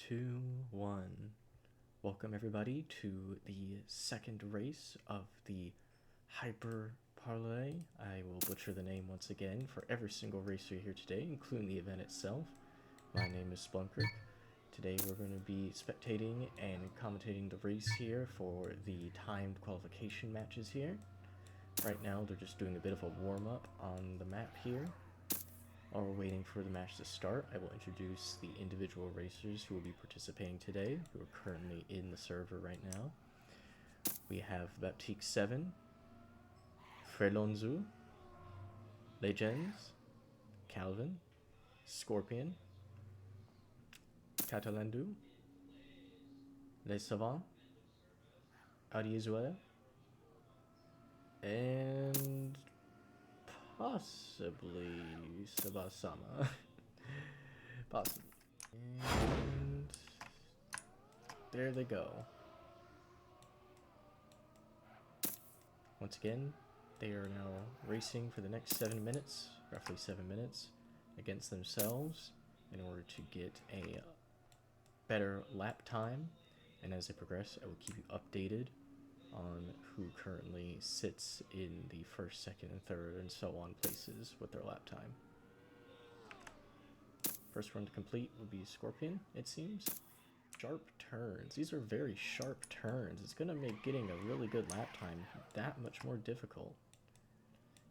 2, 1. Welcome everybody to the second race of the Hyper Parlay. I will butcher the name once again for every single racer here today, including the event itself. My name is Splunker. Today we're going to be spectating and commentating the race here for the timed qualification matches here. Right now they're just doing a bit of a warm-up on the map here. While we're waiting for the match to start, I will introduce the individual racers who will be participating today, who are currently in the server right now. We have Baptiste 7, Frelonzu, Legends, Calvin, Scorpion, Catalandu, Les Savants, Ariezuela, and possibly Sabasama. Possibly. And there they go. Once again, they are now racing for the next 7 minutes, roughly 7 minutes, against themselves in order to get a better lap time. And as they progress, I will keep you updated on who currently sits in the first, second, and third, and so on places with their lap time. First one to complete would be Scorpion, it seems. Sharp turns. These are very sharp turns. It's going to make getting a really good lap time that much more difficult.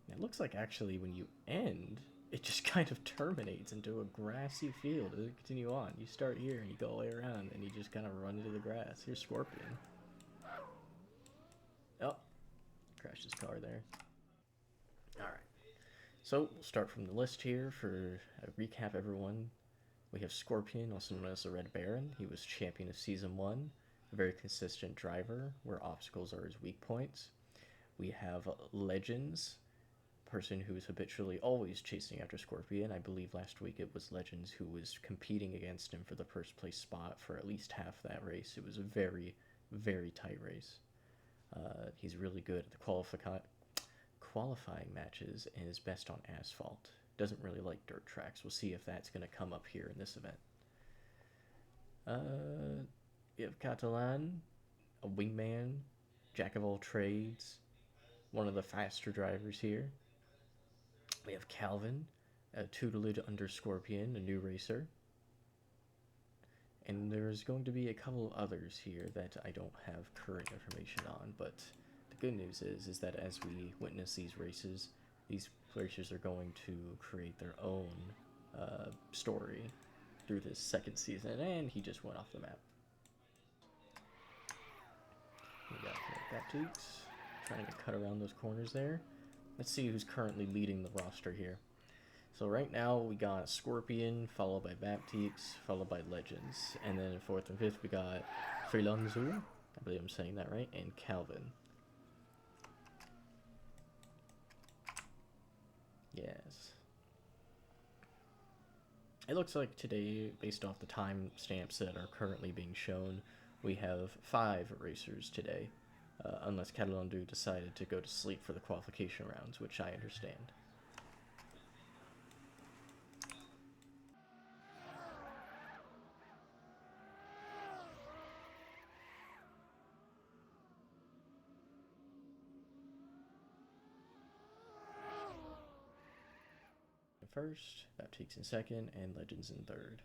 And it looks like actually when you end, it just kind of terminates into a grassy field. It'll continue on. You start here and you go all the way around and you just kind of run into the grass. Here's Scorpion. Oh, crashed his car there. Alright, so we'll start from the list here for a recap, everyone. We have Scorpion, also known as the Red Baron. He was champion of Season 1, a very consistent driver where obstacles are his weak points. We have Legends, person who is habitually always chasing after Scorpion. I believe last week it was Legends who was competing against him for the first place spot for at least half that race. It was a very, very tight race. He's really good at the qualifying matches and is best on asphalt. Doesn't really like dirt tracks. We'll see if that's going to come up here in this event. We have Catalan, a wingman, jack of all trades, one of the faster drivers here. We have Calvin, a tutelage under Scorpion, a new racer. And there's going to be a couple of others here that I don't have current information on, but the good news is that as we witness these racers are going to create their own story through this second season, and he just went off the map. We got Baptiste trying to cut around those corners there. Let's see who's currently leading the roster here. So right now we got Scorpion, followed by Baptiste, followed by Legends. And then in fourth and fifth we got Frelonzu, I believe I'm saying that right, and Calvin. Yes. It looks like today, based off the time stamps that are currently being shown, we have 5 racers today. Unless Catalandu decided to go to sleep for the qualification rounds, which I understand. First, Baptiste in second, and Legends in third.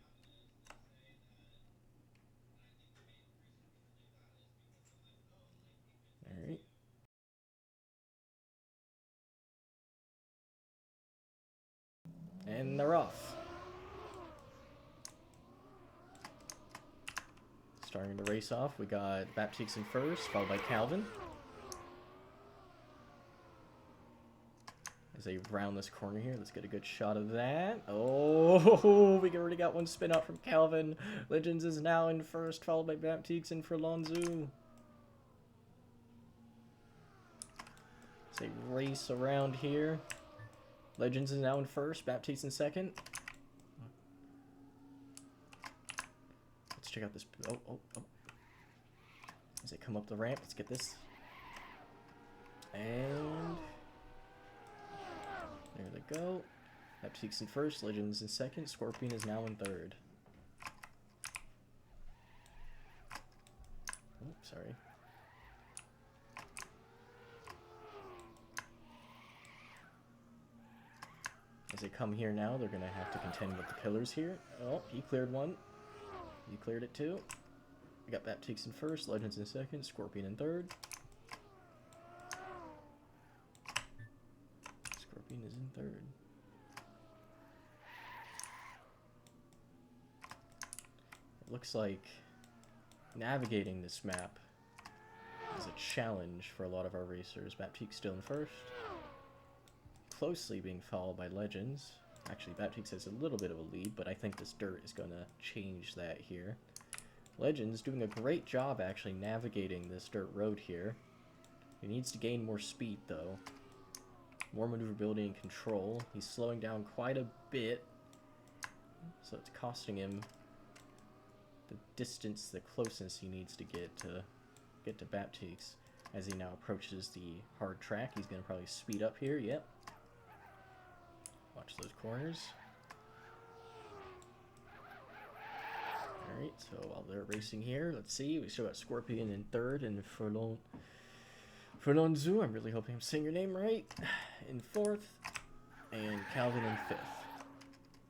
Alright. And they're off. Starting to race off, we got Baptiste in first, followed by Calvin. As they round this corner here, let's get a good shot of that. Oh, we already got one spin out from Calvin. Legends is now in first, followed by Baptiste and Frelonzu. As they race around here, Legends is now in first, Baptiste in second. Let's check out this. Oh. As they come up the ramp, let's get this. And there they go. Baptiste in first, Legends in second, Scorpion is now in third. they come here now, they're going to have to contend with the pillars here. Oh, he cleared one. He cleared it too. We got Baptiste in first, Legends in second, Scorpion in third. Scorpion is in third. It looks like navigating this map is a challenge for a lot of our racers. Baptiste still in first. Closely being followed by Legends. Actually, Baptiste has a little bit of a lead, but I think this dirt is going to change that here. Legends doing a great job actually navigating this dirt road here. He needs to gain more speed though. More maneuverability and control. He's slowing down quite a bit. So it's costing him the distance, the closeness he needs to get to Baptiste. As he now approaches the hard track, he's going to probably speed up here. Yep. Watch those corners. Alright, so while they're racing here, let's see. We still got Scorpion in third and Fernonzu, I'm really hoping I'm saying your name right, in fourth, and Calvin in fifth.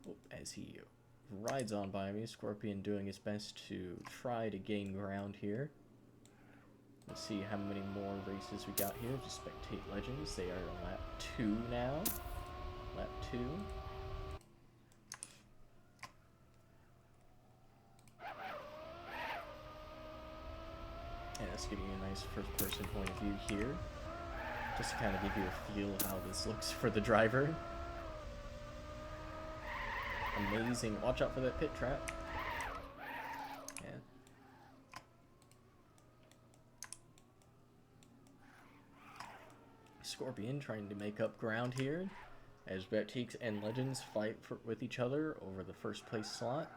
Oh, as he rides on by me, Scorpion doing his best to try to gain ground here. Let's see how many more races we got here. Just spectate Legends. They are on lap 2 now. Lap 2. And that's giving you a nice first-person point of view here. Just to kind of give you a feel of how this looks for the driver. Amazing. Watch out for that pit trap. Yeah. Scorpion trying to make up ground here as Baptiste and Legends fight with each other over the first place slot.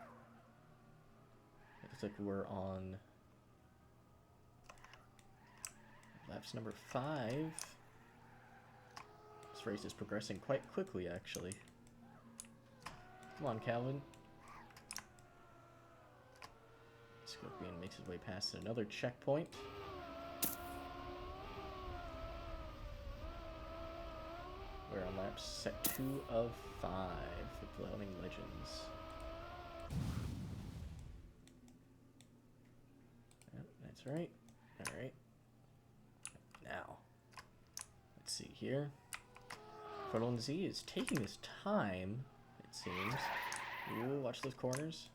It looks like we're on laps number 5. This race is progressing quite quickly, actually. Come on, Calvin. Scorpion makes his way past another checkpoint. We're on lap set 2 of 5 with Glowing Legends. Yep, that's right. Alright. Now, let's see here. Fernonzi is taking his time, it seems. Ooh, watch those corners.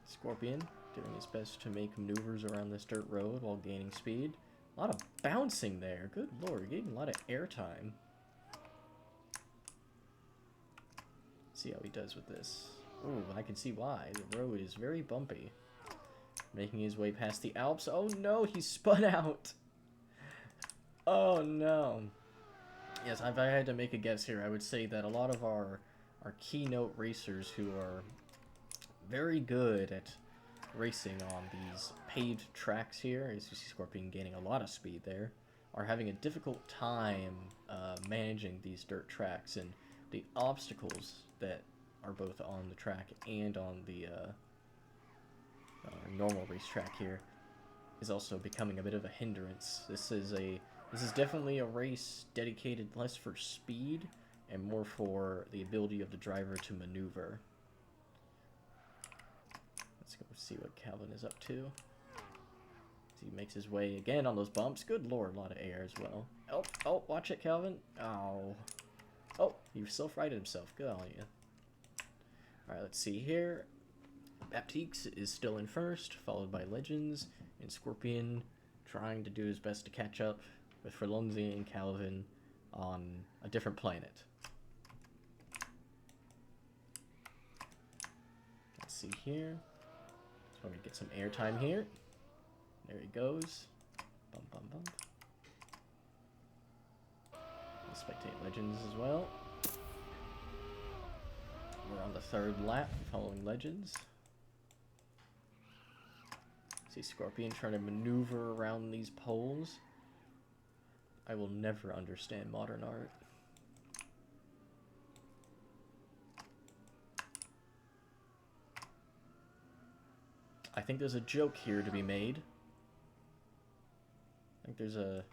Scorpion doing his best to make maneuvers around this dirt road while gaining speed. A lot of bouncing there. Good lord, getting a lot of airtime. See how he does with this. Ooh, I can see why. The road is very bumpy. Making his way past the Alps. Oh no, he spun out. Oh no. Yes, if I had to make a guess here, I would say that a lot of our keynote racers who are very good at racing on these paved tracks here, as you see Scorpion gaining a lot of speed there, are having a difficult time managing these dirt tracks, and the obstacles that are both on the track and on the normal racetrack here is also becoming a bit of a hindrance. This is definitely a race dedicated less for speed and more for the ability of the driver to maneuver. Let's go see what Calvin is up to. As he makes his way again on those bumps. Good lord, a lot of air as well. Oh, watch it, Calvin. Oh, he self-righted himself. Good on you. Alright, let's see here. Baptiste is still in first, followed by Legends, and Scorpion trying to do his best to catch up with Ferlonzi and Calvin on a different planet. Let's see here. So I'm going to get some airtime here. There he goes. Bump, bump, bump. We'll spectate Legends as well. We're on the 3rd lap following Legends. See Scorpion trying to maneuver around these poles. I will never understand modern art. I think there's a joke here to be made. I think there's a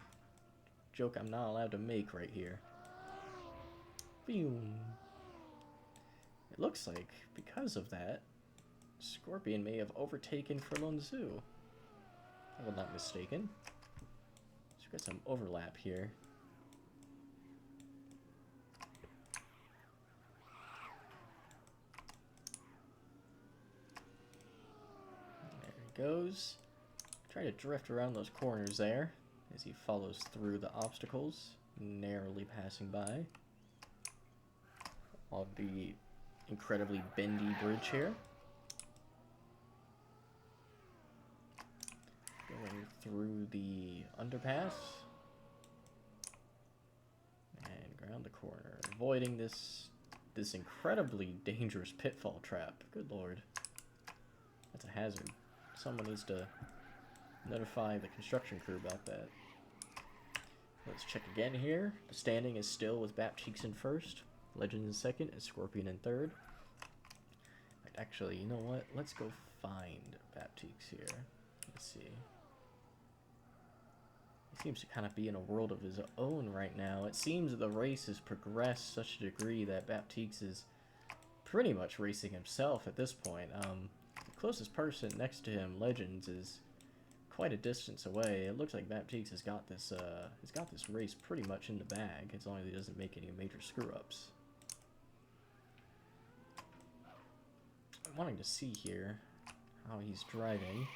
joke I'm not allowed to make right here. Boom. It looks like, because of that, Scorpion may have overtaken Furlonzou. If I'm not mistaken. So we've got some overlap here. There he goes. Try to drift around those corners there as he follows through the obstacles, narrowly passing by. On the incredibly bendy bridge here. Going through the underpass. And around the corner. Avoiding this incredibly dangerous pitfall trap. Good lord. That's a hazard. Someone needs to notify the construction crew about that. Let's check again here. The standing is still with Baptiste in first. Legend in second and Scorpion in third. Actually, you know what? Let's go find Baptiste here. Let's see. He seems to kind of be in a world of his own right now. It seems that the race has progressed such a degree that Baptiste is pretty much racing himself at this point. The closest person next to him, Legends, is quite a distance away. It looks like Baptiste has got this race pretty much in the bag, as long as he doesn't make any major screw-ups. I'm wanting to see here how he's driving.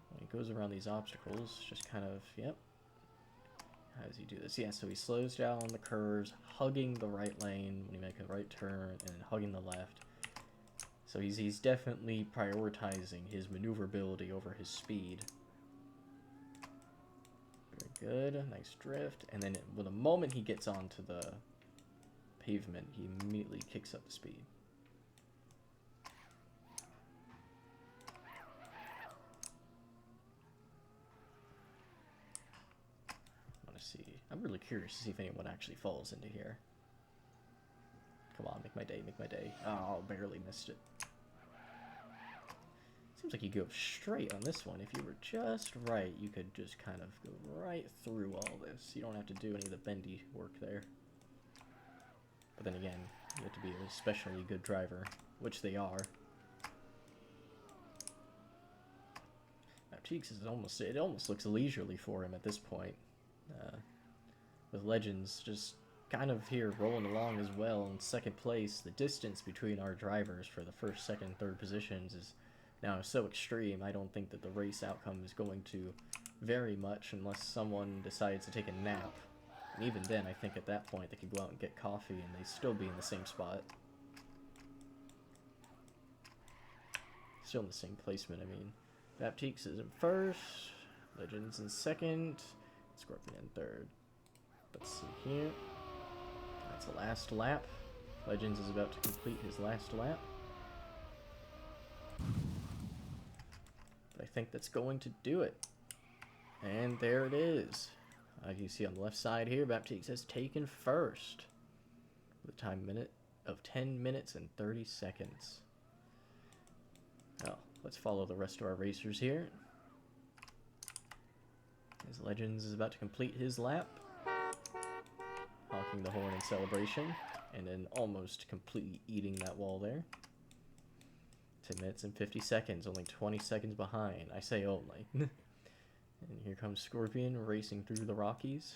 When he goes around these obstacles, just kind of, yep. How does he do this? Yeah, so he slows down on the curves, hugging the right lane when he makes a right turn, and then hugging the left. So he's definitely prioritizing his maneuverability over his speed. Very good, nice drift. And then the moment he gets onto the pavement, he immediately kicks up the speed. I want to see. I'm really curious to see if anyone actually falls into here. Come on, make my day, make my day. Oh, barely missed it. Seems like you go straight on this one. If you were just right, you could just kind of go right through all this. You don't have to do any of the bendy work there. But then again, you have to be an especially good driver, which they are. Now, Cheeks is it almost looks leisurely for him at this point. With Legends just kind of here rolling along as well in second place. The distance between our drivers for the first, second, and third positions is now so extreme. I don't think that the race outcome is going to vary much unless someone decides to take a nap. And even then, I think at that point they could go out and get coffee and they'd still be in the same spot. Still in the same placement, I mean. Baptiste is in first, Legends in second, Scorpion in third. Let's see here. That's the last lap. Legends is about to complete his last lap. But I think that's going to do it. And there it is. You see on the left side here, Baptiste has taken first with a time of 10 minutes and 30 seconds. Well, let's follow the rest of our racers here. As Legends is about to complete his lap, honking the horn in celebration, and then almost completely eating that wall there. 10 minutes and 50 seconds, only 20 seconds behind. I say only. And here comes Scorpion racing through the Rockies.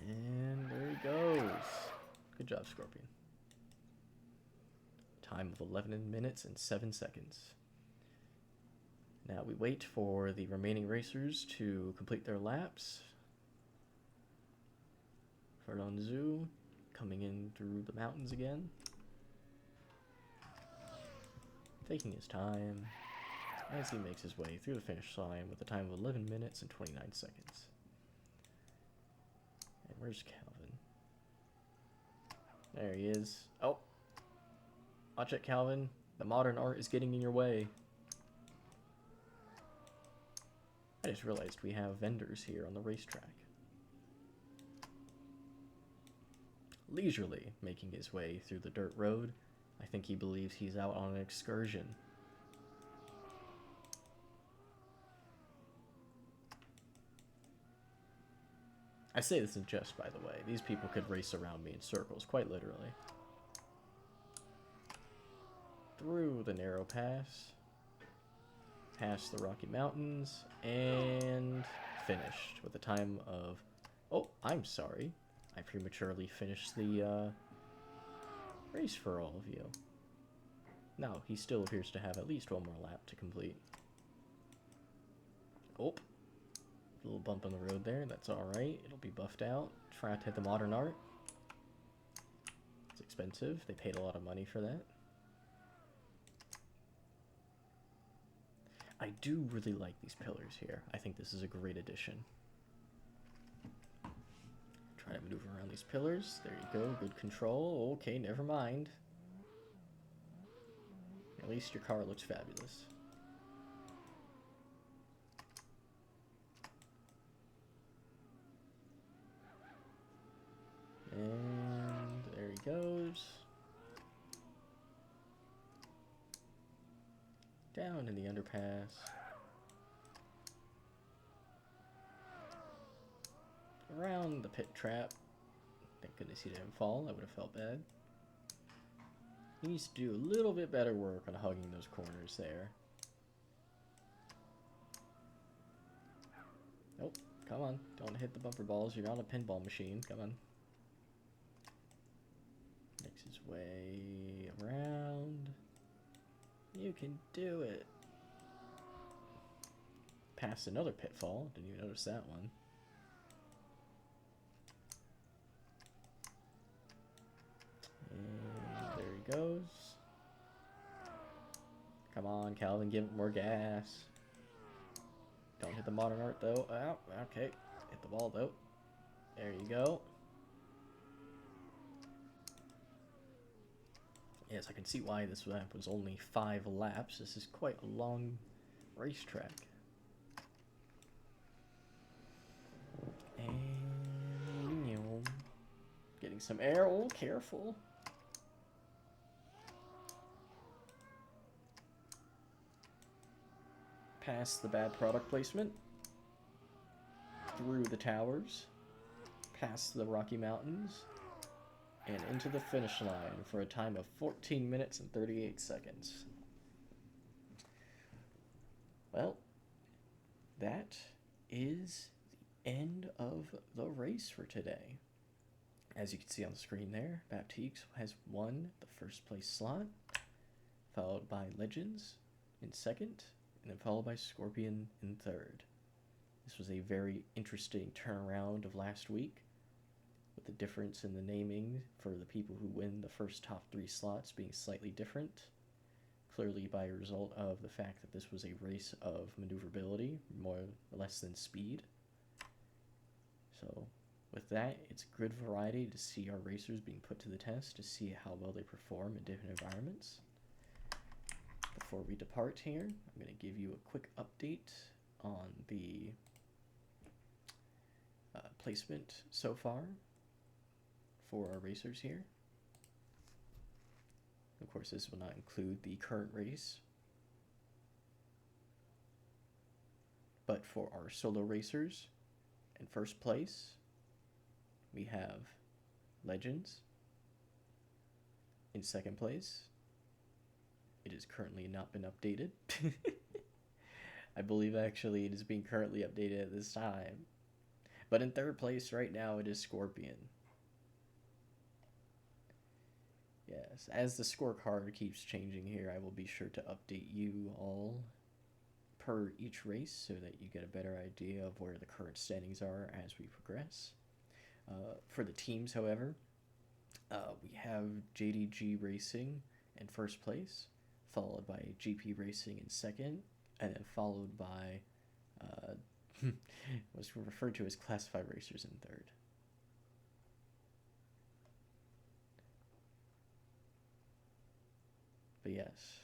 And there he goes. Good job, Scorpion. Time of 11 minutes and 7 seconds. Now we wait for the remaining racers to complete their laps. Furlonzou coming in through the mountains again. Taking his time as he makes his way through the finish line with a time of 11 minutes and 29 seconds. And where's Calvin? There he is. Oh! Watch it, Calvin. The modern art is getting in your way. I just realized we have vendors here on the racetrack. Leisurely making his way through the dirt road. I think he believes he's out on an excursion. I say this in jest, by the way. These people could race around me in circles, quite literally. Through the narrow pass. Past the Rocky Mountains. And finished with a time of... Oh, I'm sorry. I prematurely finished the race for all of you. No, he still appears to have at least one more lap to complete. Oh. A little bump on the road there. That's alright. It'll be buffed out. Try not to hit the modern art. It's expensive. They paid a lot of money for that. I do really like these pillars here. I think this is a great addition. Try to maneuver around these pillars. There you go. Good control. Okay, never mind. At least your car looks fabulous. And there he goes. Down in the underpass. Around the pit trap. Thank goodness he didn't fall. I would have felt bad. He needs to do a little bit better work on hugging those corners there. Nope. Come on. Don't hit the bumper balls. You're not a pinball machine. Come on. Makes his way around. You can do it. Past another pitfall. Didn't even notice that one. And there he goes. Come on, Calvin, give it more gas. Don't hit the modern art, though. Oh, okay. Hit the ball, though. There you go. Yes, I can see why this lap was only 5 laps. This is quite a long racetrack. And, you know, getting some air. Oh, careful. Past the bad product placement. Through the towers. Past the Rocky Mountains. And into the finish line for a time of 14 minutes and 38 seconds. Well, that is the end of the race for today. As you can see on the screen there, Baptiste has won the first place slot, followed by Legends in second, and then followed by Scorpion in third. This was a very interesting turnaround of last week, with the difference in the naming for the people who win the first top 3 slots being slightly different, clearly by a result of the fact that this was a race of maneuverability, more or less than speed. So with that, it's good variety to see our racers being put to the test, to see how well they perform in different environments. Before we depart here, I'm going to give you a quick update on the placement so far for our racers here. Of course, this will not include the current race, but for our solo racers, in first place, we have Legends. In second place, it has currently not been updated. I believe actually it is being currently updated at this time. But in third place right now, it is Scorpion. Yes, as the scorecard keeps changing here, I will be sure to update you all per each race so that you get a better idea of where the current standings are as we progress. For the teams, however, we have JDG Racing in first place, followed by GP Racing in second, and then followed by what's referred to as Classified Racers in third. But yes,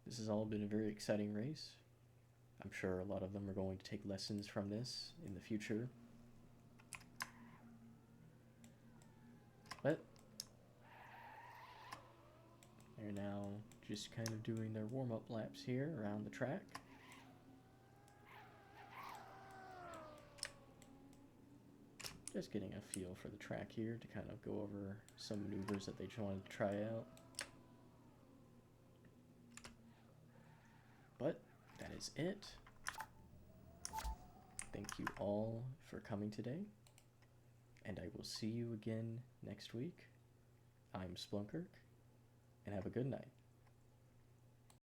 this has all been a very exciting race. I'm sure a lot of them are going to take lessons from this in the future. But they're now just kind of doing their warm-up laps here around the track. just getting a feel for the track here to kind of go over some maneuvers that they just wanted to try out. But that is it. Thank you all for coming today, and I will see you again next week. I'm Splunkirk, and have a good night.